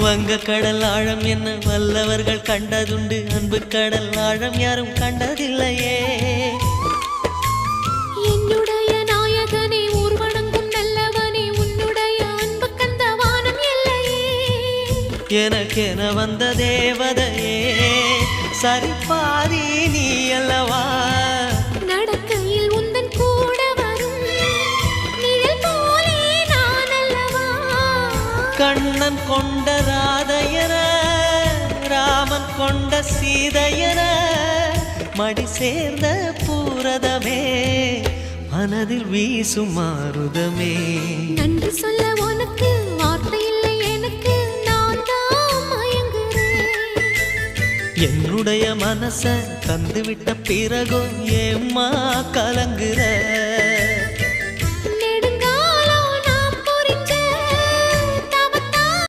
வங்க கடல் ஆழம் என்ன வல்லவர்கள் கண்டதுண்டு, அன்பு கடல் ஆழம் யாரும் கண்டதில்லையே. என்னுடைய நாயகனே ஊர்வணங்கும் நல்லவனே, உன்னுடைய அன்பு கந்த வானம் எல்லையே. எனக்கென வந்த தேவதையே சரிபாதி நீ அல்லவா. நடக்கையில் உந்தன் கூட வரும் நிழல் போலே நான் அல்லவா. கண்ணன் கொண்ட ராதையர ராமன் கொண்ட சீதையர மடி சேர்ந்த பூரதமே மனதில் வீசும் மாருதமே. நன்றி சொல்ல உனக்கு வார்த்தை இல்லை எனக்கு, நான் தான் மயங்குறேன். என்னுடைய மனச தந்துவிட்ட பிறகும் ஏம்மா கலங்குற.